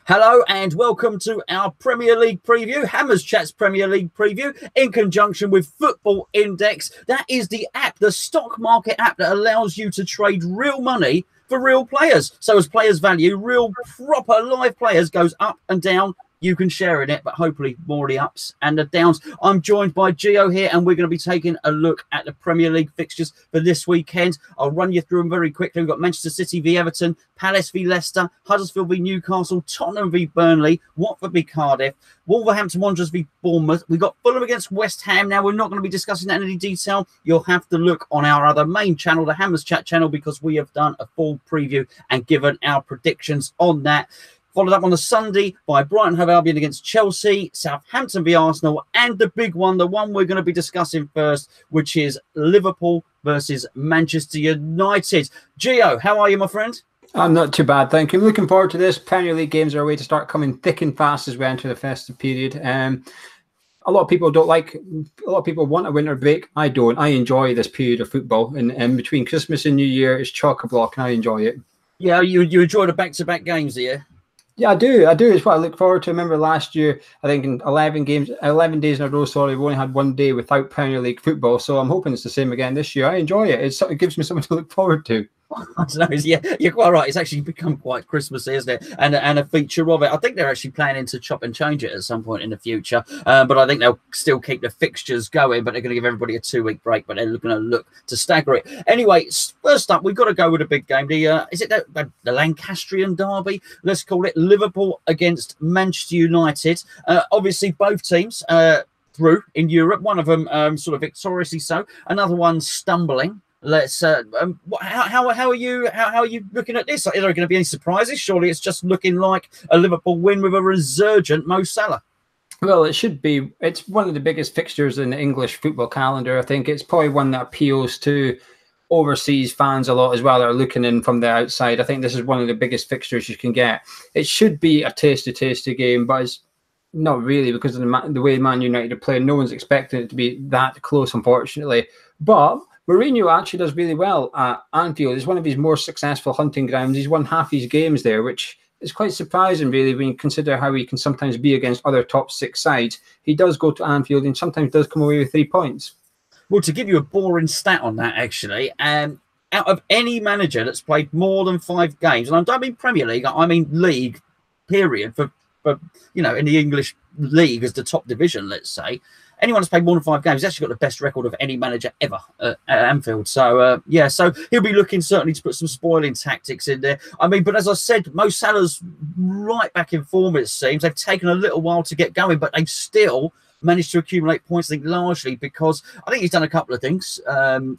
Hello and welcome to our Premier League preview, Hammers Chat's Premier League preview, in conjunction with Football Index. That is the app, the stock market app that allows you to trade real money for real players. So as players' value, real proper live players goes up and down. You can share in it, but hopefully more the ups and the downs. I'm joined by Geo here, and we're going to be taking a look at the Premier League fixtures for this weekend. I'll run you through them very quickly. We've got Manchester City v Everton, Palace v Leicester, Huddersfield v Newcastle, Tottenham v Burnley, Watford v Cardiff, Wolverhampton Wanderers v Bournemouth. We've got Fulham against West Ham. Now, we're not going to be discussing that in any detail. You'll have to look on our other main channel, the Hammers Chat channel, because we have done a full preview and given our predictions on that. Followed up on the Sunday by Brighton Hove Albion against Chelsea, Southampton v Arsenal, and the big one, the one we're going to be discussing first, which is Liverpool versus Manchester United. Gio, how are you, my friend? I'm not too bad, thank you. I'm looking forward to this. Premier League games are a way to start coming thick and fast as we enter the festive period. A lot of people want a winter break. I don't. I enjoy this period of football. And between Christmas and New Year, it's chock-a-block, and I enjoy it. Yeah, you enjoy the back-to-back games, do you? Yeah, I do. It's what I look forward to. I remember last year, I think in 11 days in a row, we only had one day without Premier League football. So I'm hoping it's the same again this year. I enjoy it. It gives me something to look forward to. I don't know. Yeah, you're quite right. It's actually become quite Christmassy, isn't it? And a feature of it. I think they're actually planning to chop and change it at some point in the future. But I think they'll still keep the fixtures going, but they're going to give everybody a 2-week break, but they're going to look to stagger it. Anyway, first up, we've got to go with a big game. Is it the Lancastrian derby? Let's call it Liverpool against Manchester United. Obviously, both teams through in Europe. One of them sort of victoriously so. Another one stumbling. Let's. How are you looking at this? Are there going to be any surprises? Surely it's just looking like a Liverpool win with a resurgent Mo Salah. Well, it should be. It's one of the biggest fixtures in the English football calendar. I think it's probably one that appeals to overseas fans a lot as well that are looking in from the outside. I think this is one of the biggest fixtures you can get. It should be a tasty game, but it's not really because of the way Man United are playing. No one's expecting it to be that close, unfortunately. But Mourinho actually does really well at Anfield. It's one of his more successful hunting grounds. He's won half his games there, which is quite surprising, really, when you consider how he can sometimes be against other top 6 sides. He does go to Anfield and sometimes does come away with 3 points. Well, to give you a boring stat on that, actually, out of any manager that's played more than 5 games, and I don't mean Premier League, I mean league, period, for in the English league as the top division, let's say, anyone that's played more than 5 games has actually got the best record of any manager ever at Anfield. So, so he'll be looking certainly to put some spoiling tactics in there. I mean, but as I said, Mo Salah's right back in form, it seems. They've taken a little while to get going, but they've still managed to accumulate points, I think, largely because I think he's done a couple of things.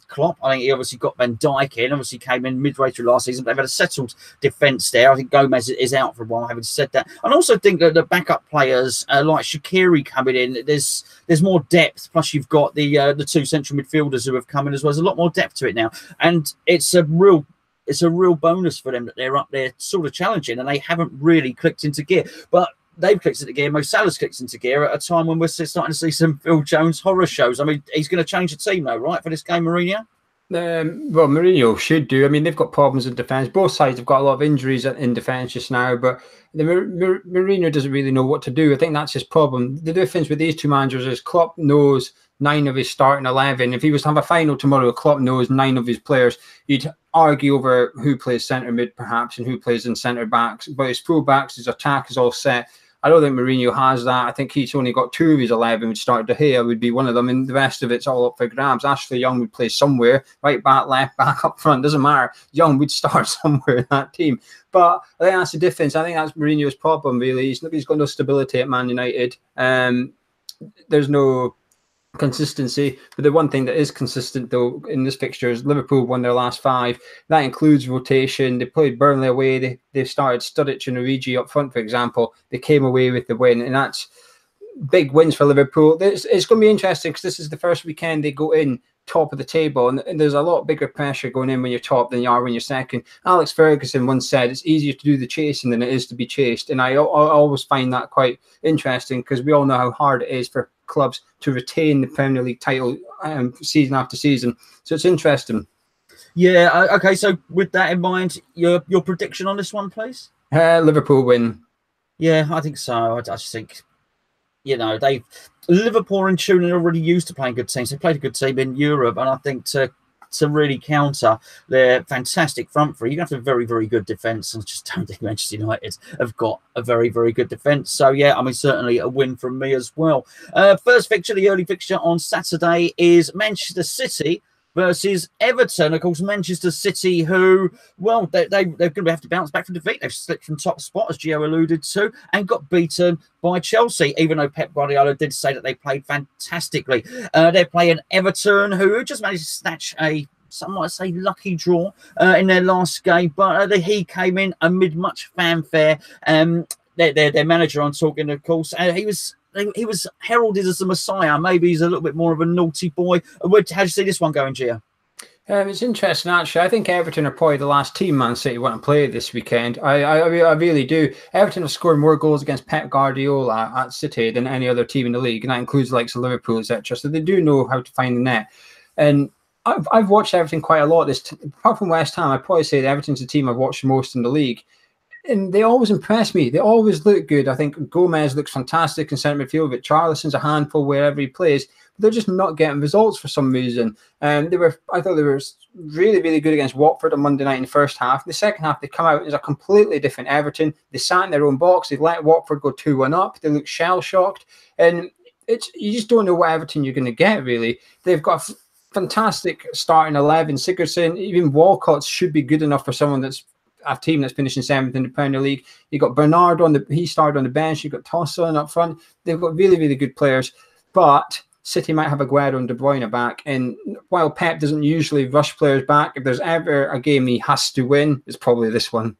Klopp, I think he obviously got Van Dijk in, obviously came in midway through last season. They've had a settled defence there. I think Gomez is out for a while, having said that. And I also think that the backup players like Shaqiri coming in, there's more depth. Plus, you've got the 2 central midfielders who have come in as well. There's a lot more depth to it now. And it's a real bonus for them that they're up there sort of challenging, and they haven't really clicked into gear. But they've clicked into gear. Mo Salah's clicked into gear at a time when we're starting to see some Phil Jones horror shows. I mean, he's going to change the team, though, right, for this game, Mourinho? Well, Mourinho should do. I mean, they've got problems in defence. Both sides have got a lot of injuries in defence just now, but Mourinho doesn't really know what to do. I think that's his problem. The difference with these 2 managers is Klopp knows 9 of his starting 11. If he was to have a final tomorrow, Klopp knows 9 of his players. You'd argue over who plays centre mid, perhaps, and who plays in centre backs. But his full backs, his attack is all set. I don't think Mourinho has that. I think he's only got 2 of his 11, which started De Gea would be one of them, and the rest of it's all up for grabs. Ashley Young would play somewhere, right back, left back, up front, doesn't matter. Young would start somewhere in that team. But I think that's the difference. I think that's Mourinho's problem, really. He's got no stability at Man United. There's no consistency, but the one thing that is consistent though in this fixture is Liverpool won their last 5. That includes rotation. They played Burnley away. They started Sturridge and Origi up front, for example. They came away with the win, and that's big wins for Liverpool. It's going to be interesting because this is the first weekend they go in top of the table, and there's a lot bigger pressure going in when you're top than you are when you're second. Alex Ferguson once said it's easier to do the chasing than it is to be chased, and I always find that quite interesting because we all know how hard it is for clubs to retain the Premier League title season after season. So it's interesting. Yeah, okay, so with that in mind, your prediction on this one, please? Liverpool win. Yeah, I think so. I just think, Liverpool and Turin are already used to playing good teams. They played a good team in Europe, and I think to really counter their fantastic front three, you have to have a very, very good defence. And I just don't think Manchester United have got a very, very good defence. So, yeah, I mean, certainly a win from me as well. First fixture, the early fixture on Saturday, is Manchester City versus Everton. Of course, Manchester City, who, well, they're going to have to bounce back from defeat. They've slipped from top spot, as Gio alluded to, and got beaten by Chelsea, even though Pep Guardiola did say that they played fantastically. They're playing Everton, who just managed to snatch some might say lucky draw in their last game, but he came in amid much fanfare. Their manager, I'm talking, of course, he was heralded as the Messiah. Maybe he's a little bit more of a naughty boy. How do you see this one going, Gio? It's interesting, actually. I think Everton are probably the last team Man City want to play this weekend. I really do. Everton have scored more goals against Pep Guardiola at City than any other team in the league, and that includes the likes of Liverpool, etc. So they do know how to find the net. And I've watched Everton quite a lot. Apart from West Ham, I'd probably say that Everton's the team I've watched the most in the league. And they always impress me. They always look good. I think Gomez looks fantastic in centre midfield. But Charlison's a handful wherever he plays. But they're just not getting results for some reason. I thought they were really, really good against Watford on Monday night in the first half. In the second half, they come out as a completely different Everton. They sat in their own box. They let Watford go 2-1 up. They look shell-shocked. And you just don't know what Everton you're going to get, really. They've got fantastic starting 11. Sigurdsson, even Walcott should be good enough for someone that's a team that's finishing 7th in the Premier League. You got Bernard he started on the bench. You got Tosun up front. They've got really, really good players, but City might have Aguero and De Bruyne back. And while Pep doesn't usually rush players back, if there's ever a game he has to win, it's probably this one.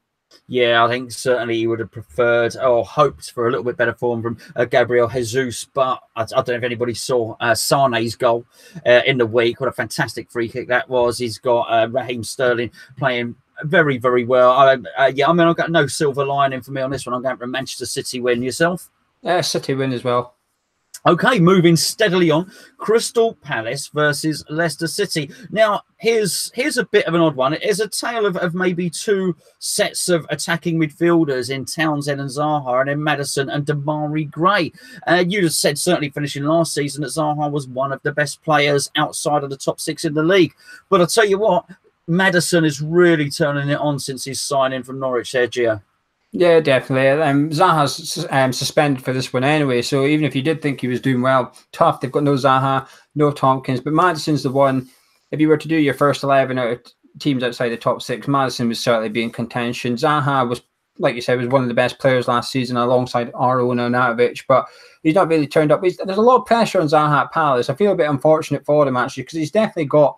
Yeah, I think certainly he would have preferred or hoped for a little bit better form from Gabriel Jesus, but I don't know if anybody saw Sane's goal in the week. What a fantastic free kick that was. He's got Raheem Sterling playing very, very well. I've got no silver lining for me on this one. I'm going for a Manchester City win. Yourself? City win as well. Okay, moving steadily on. Crystal Palace versus Leicester City. Now, here's a bit of an odd one. It is a tale of maybe two sets of attacking midfielders in Townsend and Zaha, and then Maddison and Damari Gray. You just said, certainly finishing last season, that Zaha was one of the best players outside of the top 6 in the league. But I'll tell you what, Maddison is really turning it on since his signing from Norwich there, Gio. Yeah, definitely. Zaha's suspended for this one anyway, so even if you did think he was doing well, tough. They've got no Zaha, no Tompkins, but Maddison's the one. If you were to do your first 11 out of teams outside the top 6, Maddison would certainly be in contention. Zaha was, like you said, was one of the best players last season alongside Aaron and Arnautovic, but he's not really turned up. There's a lot of pressure on Zaha at Palace. I feel a bit unfortunate for him, actually, because he's definitely got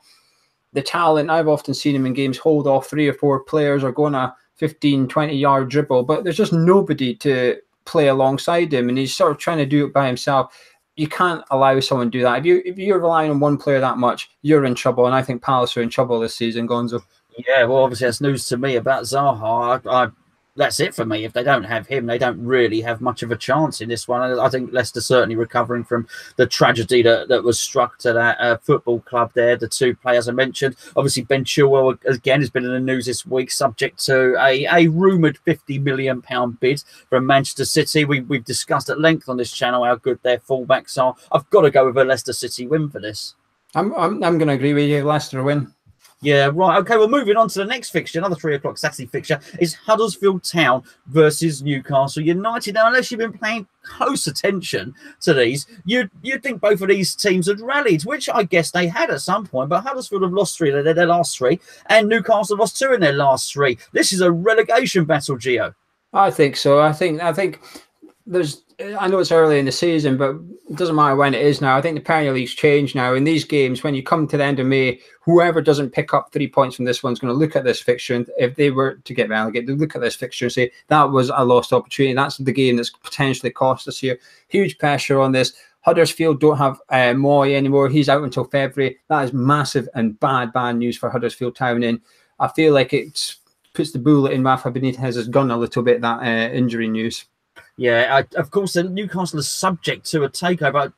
the talent. I've often seen him in games hold off 3 or 4 players or go on a 15, 20-yard dribble, but there's just nobody to play alongside him, and he's sort of trying to do it by himself. You can't allow someone to do that. If you're relying on one player that much, you're in trouble, and I think Palace are in trouble this season, Gonzo. Yeah, well, obviously that's news to me about Zaha. That's it for me. If they don't have him, they don't really have much of a chance in this one. I think Leicester certainly recovering from the tragedy that was struck to that football club there. The 2 players I mentioned. Obviously, Ben Chilwell, again, has been in the news this week, subject to a rumoured £50 million bid from Manchester City. We've discussed at length on this channel how good their fullbacks are. I've got to go with a Leicester City win for this. I'm going to agree with you. Leicester win. Yeah, right. Okay, well, moving on to the next fixture, another 3 o'clock Saturday fixture, is Huddersfield Town versus Newcastle United. Now, unless you've been paying close attention to these, you'd think both of these teams had rallied, which I guess they had at some point, but Huddersfield have lost 3 of their last 3, and Newcastle have lost 2 in their last 3. This is a relegation battle, Gio. I think so. I think there's... I know it's early in the season, but it doesn't matter when it is now. I think the Premier League's changed now. In these games, when you come to the end of May, whoever doesn't pick up 3 points from this one's going to look at this fixture. And if they were to get relegated, they look at this fixture and say, that was a lost opportunity. That's the game that's potentially cost us here. Huge pressure on this. Huddersfield don't have Moy anymore. He's out until February. That is massive and bad news for Huddersfield Town. And I feel like it puts the bullet in Rafa Benitez's gun a little bit, that injury news. Yeah, of course, Newcastle is subject to a takeover.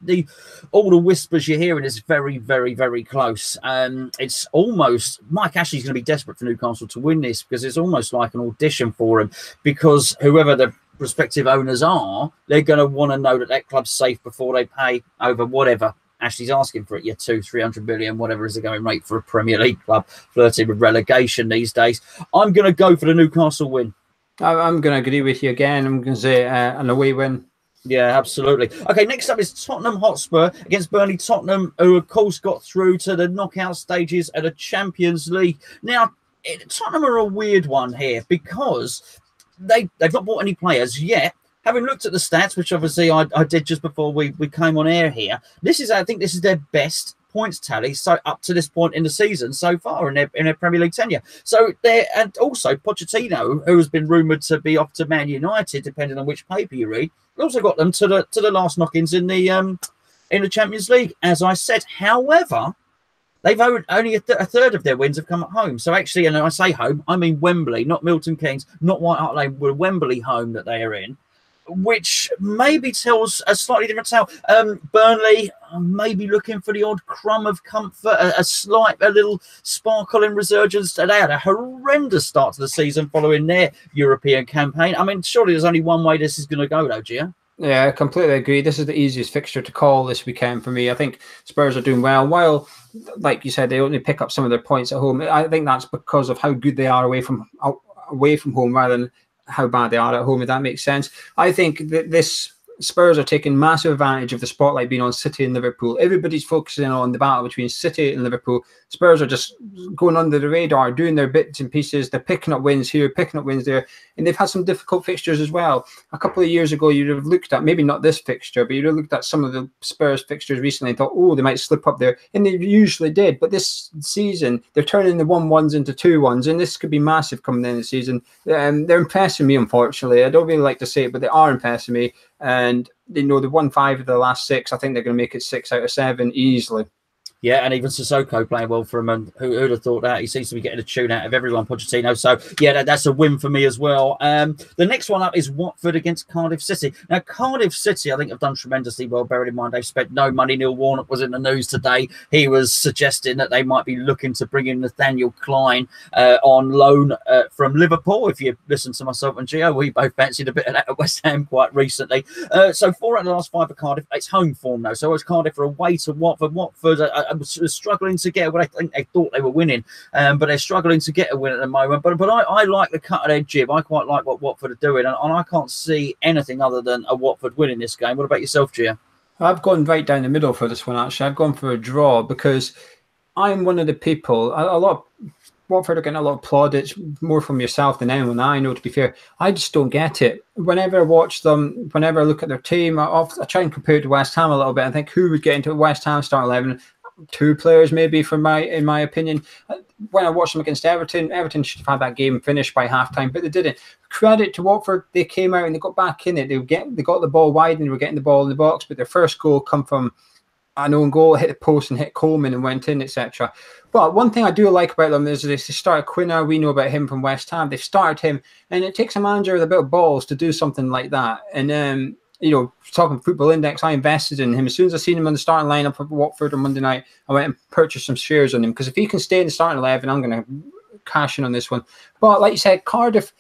All the whispers you're hearing is very, very, very close. It's almost, Mike Ashley's going to be desperate for Newcastle to win this, because it's almost like an audition for him, because whoever the respective owners are, they're going to want to know that that club's safe before they pay over whatever Ashley's asking for it. Yeah, 200-300 million, whatever is the going rate for a Premier League club flirting with relegation these days. I'm going to go for the Newcastle win. I'm going to agree with you again. I'm going to say an away win. Yeah, absolutely. Okay, next up is Tottenham Hotspur against Burnley. Tottenham, who of course got through to the knockout stages of the Champions League. Now, Tottenham are a weird one here because they've not bought any players yet. Having looked at the stats, which obviously I did just before we came on air here, I think this is their best points tally so up to this point in the season so far in their Premier League tenure. So and also Pochettino, who has been rumoured to be off to Man United, depending on which paper you read, also got them to the last knock-ins in the Champions League, as I said. However, they've only a third of their wins have come at home. So actually, and I say home, I mean Wembley, not Milton Keynes, not White Hart Lane, but Wembley home that they are in, which maybe tells a slightly different tale. Burnley maybe looking for the odd crumb of comfort, a little sparkle in resurgence. They had a horrendous start to the season following their European campaign. I mean, surely there's only one way this is going to go, though, Gio. Yeah, I completely agree. This is the easiest fixture to call this weekend for me. I think Spurs are doing well. While, like you said, they only pick up some of their points at home, I think that's because of how good they are away from home rather than how bad they are at home, if that makes sense. I think that this Spurs are taking massive advantage of the spotlight being on City and Liverpool. Everybody's focusing on the battle between City and Liverpool. Spurs are just going under the radar, doing their bits and pieces. They're picking up wins here, picking up wins there, and they've had some difficult fixtures as well. A couple of years ago, you'd have looked at, maybe not this fixture, but you'd have looked at some of the Spurs fixtures recently and thought, oh, they might slip up there, and they usually did. But this season, they're turning the 1-1s into 2-1s, and this could be massive coming in the season. They're impressing me, unfortunately. I don't really like to say it, but they are impressing me. And they know they've won 5 of the last 6. I think they're going to make it 6 out of 7 easily. Yeah, and even Sissoko playing well for him, and who'd have thought that? He seems to be getting a tune out of everyone, Pochettino. So, yeah, that's a win for me as well. The next one up is Watford against Cardiff City. Now, Cardiff City, I think, have done tremendously well, bearing in mind they've spent no money. Neil Warnock was in the news today. He was suggesting that they might be looking to bring in Nathaniel Klein on loan from Liverpool. If you listen to myself and Gio, we both fancied a bit of that at West Ham quite recently. So 4 out of the last 5 for Cardiff. It's home form, though. So as Cardiff are away to Watford. Watford was struggling to get what I think they thought they were winning, but they're struggling to get a win at the moment. But I like the cut of their jib. I quite like what Watford are doing, and I can't see anything other than a Watford win in this game. What about yourself, Gio? I've gone right down the middle for this one, actually. I've gone for a draw because I'm one of the people, a lot of Watford are getting a lot of plaudits, more from yourself than anyone I know, to be fair. I just don't get it. Whenever I watch them, whenever I look at their team, I try and compare it to West Ham a little bit and think who would get into West Ham start 11. 2 players maybe, in my opinion. When I watched them against Everton should have had that game finished by halftime, but they didn't. Credit to Watford, they came out and they got back in it. They got the ball wide and they were getting the ball in the box, but their first goal come from an own goal, hit the post and hit Coleman and went in, etc. But one thing I do like about them is they started Quinner. We know about him from West Ham. They've started him, and it takes a manager with a bit of balls to do something like that. And talking Football Index, I invested in him. As soon as I seen him on the starting lineup for Watford on Monday night, I went and purchased some shares on him, because if he can stay in the starting 11, I'm going to cash in on this one. But like you said, Cardiff,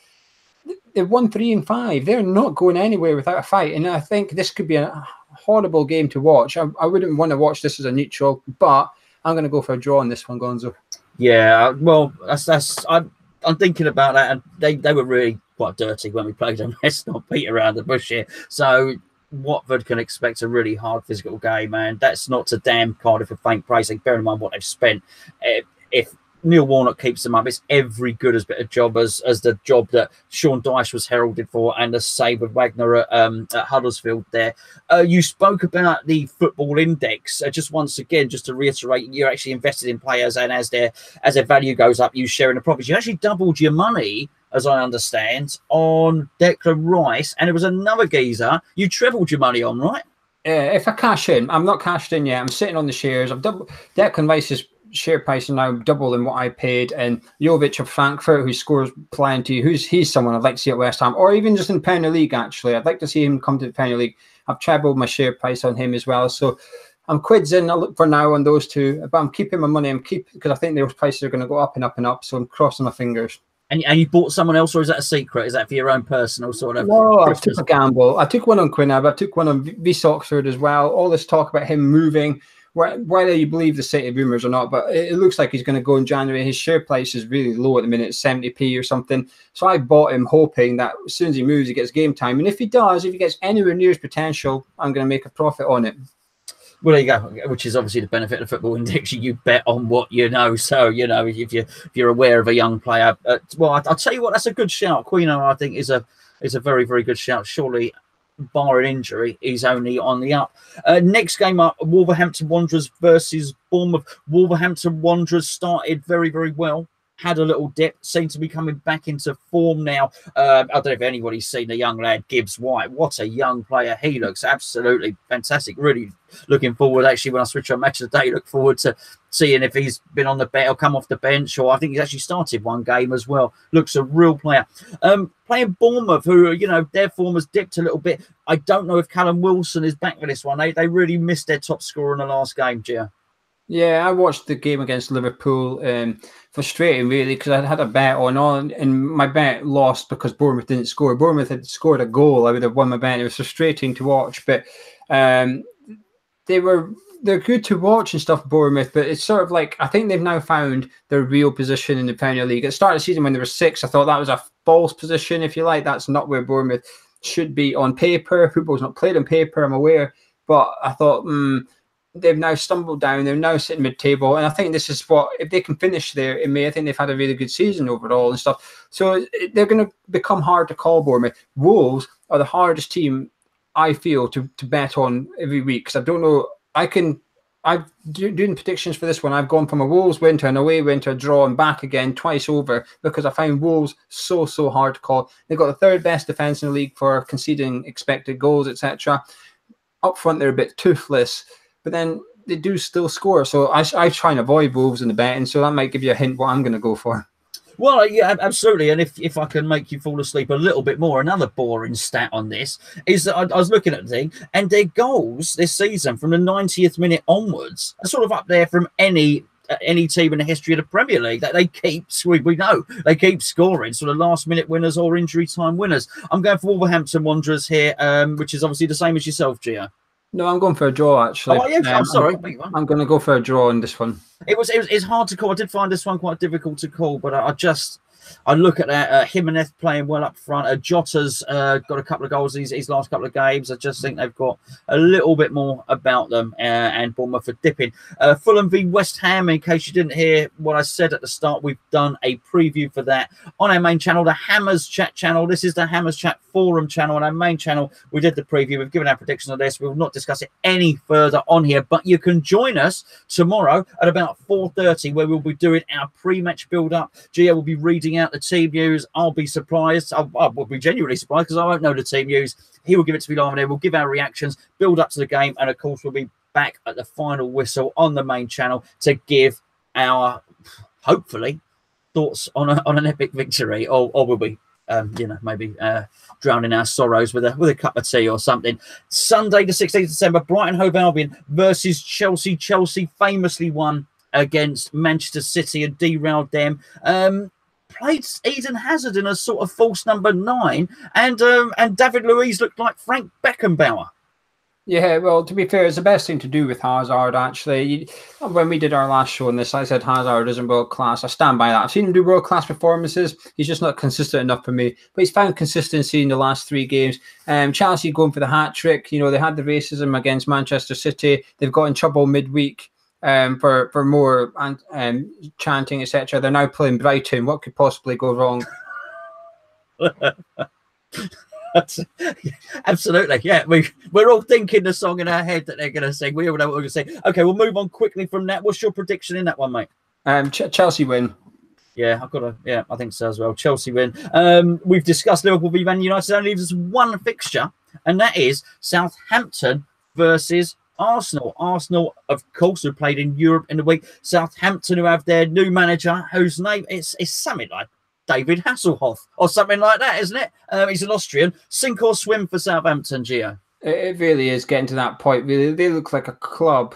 they've won 3 and 5. They're not going anywhere without a fight, and I think this could be a horrible game to watch. I wouldn't want to watch this as a neutral, but I'm going to go for a draw on this one, Gonzo. Yeah, well, I'm thinking about that, and they were really quite dirty when we played them. Let's not beat around the bush here. So Watford can expect a really hard physical game, and that's not to damn Cardiff with faint praise. Bear in mind what they've spent. If Neil Warnock keeps them up, it's every good as bit of job as the job that Sean Dyche was heralded for, and the save with Wagner at Huddersfield there. You spoke about the Football Index. Just once again, just to reiterate, you're actually invested in players, and as their value goes up, you share in the profits. You actually doubled your money, as I understand, on Declan Rice, and it was another geezer you trebled your money on, right? Yeah, if I cash in, I'm not cashed in yet. I'm sitting on the shares. I've doubled Declan Rice's share price is now double than what I paid, and Jovic of Frankfurt, who scores plenty, he's someone I'd like to see at West Ham, or even just in the Premier League. Actually, I'd like to see him come to the Premier League. I've trebled my share price on him as well, so I'm quids in for now on those 2, but I'm keeping my money. Because I think those prices are going to go up and up and up, so I'm crossing my fingers. And you bought someone else, or is that a secret? Is that for your own personal sort of? No, I Christmas? took a gamble. I took one on Quinab. I took one on V Oxford as well. All this talk about him moving, whether you believe the City rumours or not, but it looks like he's going to go in January. His share price is really low at the minute, 70p or something. So I bought him hoping that as soon as he moves, he gets game time. And if he does, if he gets anywhere near his potential, I'm going to make a profit on it. Well, there you go, which is obviously the benefit of the football index. You bet on what you know. So, you know, if you're aware of a young player, well, I'll tell you what, that's a good shout. Quino, I think, is a very, very good shout. Surely, barring injury, he's only on the up. Next game up, Wolverhampton Wanderers versus Bournemouth. Wolverhampton Wanderers started very, very well. Had a little dip, seemed to be coming back into form now. I don't know if anybody's seen the young lad, Gibbs White. What a young player. He looks absolutely fantastic. Really looking forward, actually, when I switch on Match of the Day, look forward to seeing if he's been on the bench or come off the bench, or I think he's actually started one game as well. Looks a real player. Playing Bournemouth, who, you know, their form has dipped a little bit. I don't know if Callum Wilson is back for this one. They really missed their top scorer in the last game, Gio. Yeah, I watched the game against Liverpool. Frustrating, really, because I had a bet on, and my bet lost because Bournemouth didn't score. Bournemouth had scored a goal, I would have won my bet. It was frustrating to watch, but they're good to watch and stuff, Bournemouth. But it's sort of like, I think they've now found their real position in the Premier League. At the start of the season, when they were 6th, I thought that was a false position, if you like. That's not where Bournemouth should be on paper. Football's not played on paper, I'm aware, but I thought, they've now stumbled down. They're now sitting mid-table, and I think this is what, if they can finish there in May, I think they've had a really good season overall and stuff. So they're going to become hard to call, Bournemouth. Wolves are the hardest team, I feel, to bet on every week, because I don't know. I'm doing predictions for this one. I've gone from a Wolves win to an away win to a draw and back again twice over, because I find Wolves so hard to call. They've got the 3rd best defence in the league for conceding expected goals, etc. Up front, they're a bit toothless, but then they do still score. So I try and avoid Wolves in the betting, so that might give you a hint what I'm going to go for. Well, yeah, absolutely. And if I can make you fall asleep a little bit more, another boring stat on this is that I was looking at the thing, and their goals this season from the 90th minute onwards are sort of up there from any team in the history of the Premier League. That they keep, we know, they keep scoring sort of last-minute winners or injury time winners. I'm going for Wolverhampton Wanderers here, which is obviously the same as yourself, Gio. No, I'm going for a draw, actually. Oh, yeah, I'm sorry. I'm going to go for a draw on this one. It's hard to call. I did find this one quite difficult to call, but I look at that. Jimenez playing well up front. Jota's got a couple of goals in his last couple of games. I just think they've got a little bit more about them, and Bournemouth are dipping. Fulham v West Ham, in case you didn't hear what I said at the start, we've done a preview for that on our main channel, the Hammers Chat channel. This is the Hammers Chat forum channel. On our main channel, we did the preview. We've given our predictions on this. We will not discuss it any further on here, but you can join us tomorrow at about 4:30, where we'll be doing our pre-match build-up. Gio will be reading out the team news. I'll be surprised. I will be genuinely surprised because I won't know the team news. He will give it to me live, and then we'll give our reactions, build up to the game, and of course we'll be back at the final whistle on the main channel to give our, hopefully, thoughts on an epic victory, or we'll be maybe drowning our sorrows with a cup of tea or something. Sunday the 16th of December, Brighton Hove Albion versus Chelsea. Chelsea famously won against Manchester City and derailed them. Played Eden Hazard in a sort of false number 9, and David Luiz looked like Frank Beckenbauer. Yeah, well, to be fair, it's the best thing to do with Hazard, actually. When we did our last show on this, I said Hazard isn't world-class. I stand by that. I've seen him do world-class performances. He's just not consistent enough for me. But he's found consistency in the last 3 games. Chelsea going for the hat-trick. You know, they had the racism against Manchester City. They've got in trouble midweek for more chanting, etc. They're now playing Brighton. What could possibly go wrong? Absolutely, yeah. We're all thinking the song in our head that they're going to sing. We all know what we're going to sing. Okay, we'll move on quickly from that. What's your prediction in that one, mate? Chelsea win. Yeah, I think so as well. Chelsea win. We've discussed Liverpool v Man United. Only leaves us one fixture, and that is Southampton versus Arsenal. Arsenal, of course, who played in Europe in the week. Southampton, who have their new manager, whose name is something like David Hasselhoff or something like that, isn't it? He's an Austrian. Sink or swim for Southampton, Gio? It really is getting to that point, really. They look like a club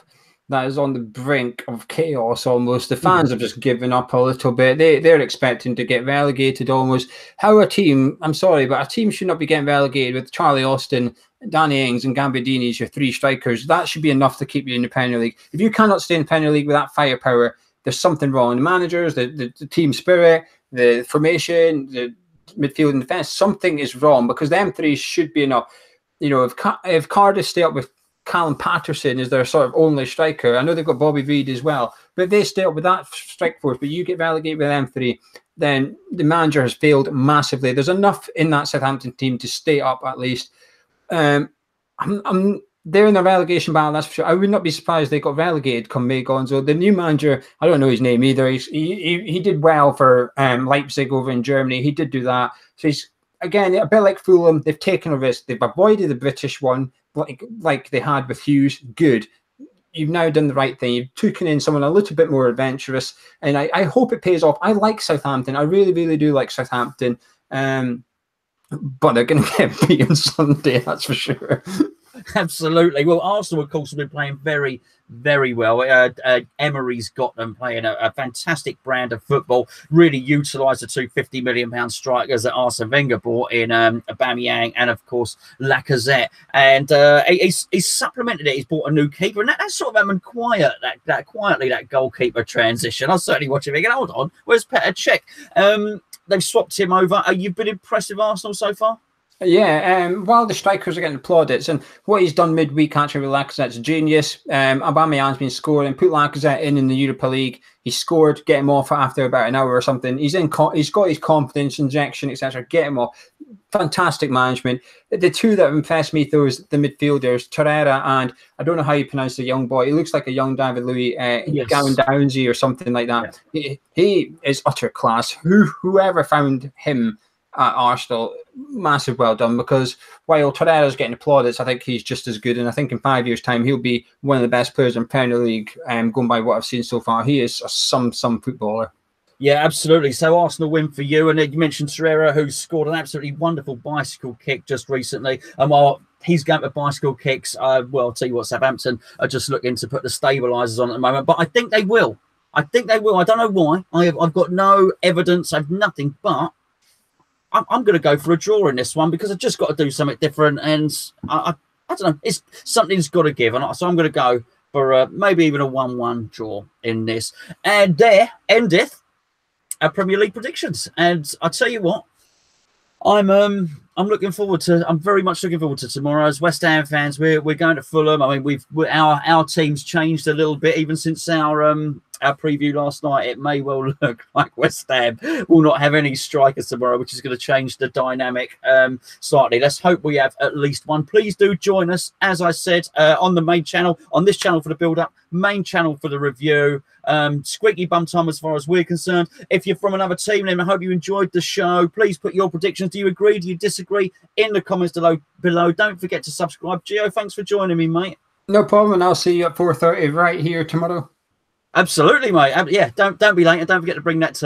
that is on the brink of chaos almost. The fans have just given up a little bit. They're expecting to get relegated almost. How a team, I'm sorry, but a team should not be getting relegated with Charlie Austin, Danny Ings and Gambardini as your 3 strikers. That should be enough to keep you in the Premier League. If you cannot stay in the Premier League with that firepower, there's something wrong. The managers, the team spirit, the formation, the midfield and defence, something is wrong, because them 3 should be enough. You know, if Cardiff stay up with Callum Patterson as their sort of only striker, I know they've got Bobby Reid as well, but if they stay up with that strike force, but you get relegated with them 3, then the manager has failed massively. There's enough in that Southampton team to stay up at least. They're in the relegation battle, that's for sure. I would not be surprised they got relegated come May, Gonzo. The new manager, I don't know his name either. He did well for Leipzig over in Germany. He did do that. So he's, again, a bit like Fulham. They've taken a risk. They've avoided the British one, like they had with Hughes. Good. You've now done the right thing. You've taken in someone a little bit more adventurous, and I hope it pays off. I like Southampton. I really, really do like Southampton. But they're going to get beaten Sunday, that's for sure. Absolutely. Well, Arsenal, of course, have been playing very, very well. Emery's got them playing a fantastic brand of football. Really utilised the 2 £50 million strikers that Arsene Wenger bought in Aubameyang and, of course, Lacazette. And he's supplemented it. He's bought a new keeper, and that's sort of quietly that goalkeeper transition. I was certainly watching it again. Hold on, where's Petr Cech? They've swapped him over. You've been impressed with Arsenal so far? Yeah, while the strikers are getting plaudits, and what he's done midweek actually with Lacazette's genius. Aubameyang's been scoring, put Lacazette in the Europa League. He scored, get him off after about an hour or something. He's got his confidence injection, etc. Get him off. Fantastic management. The 2 that have impressed me though is the midfielders, Torreira and I don't know how you pronounce the young boy. He looks like a young David Luiz, yes. Gavin Downsy or something like that. Yeah. He is utter class. Whoever found him at Arsenal, massive well done, because while Torreira's getting applauded, I think he's just as good, and I think in 5 years' time he'll be one of the best players in Premier League. Going by what I've seen so far, he is some footballer. Yeah, absolutely. So Arsenal win for you, and you mentioned Torreira, who scored an absolutely wonderful bicycle kick just recently. And while he's going to bicycle kicks, well, I'll tell you what, Southampton are just looking to put the stabilisers on at the moment, but I think they will. I don't know why. I've got no evidence. I've nothing, but I'm going to go for a draw in this one, because I've just got to do something different, and I don't know. It's something's got to give, and so I'm going to go for maybe even a 1-1 draw in this. And there endeth our Premier League predictions. And I tell you what, I'm looking forward to. I'm very much looking forward to tomorrow. As West Ham fans, we're going to Fulham. I mean, our team's changed a little bit even since our preview last night. It may well look like West Ham will not have any strikers tomorrow, which is going to change the dynamic slightly. Let's hope we have at least one. Please do join us, as I said, on the main channel, on this channel for the build-up, main channel for the review. Squeaky bum time as far as we're concerned. If you're from another team, then I hope you enjoyed the show. Please put your predictions. Do you agree? Do you disagree? In the comments below. Don't forget to subscribe. Geo, thanks for joining me, mate. No problem, and I'll see you at 4:30 right here tomorrow. Absolutely, mate. Yeah, don't be late, and don't forget to bring that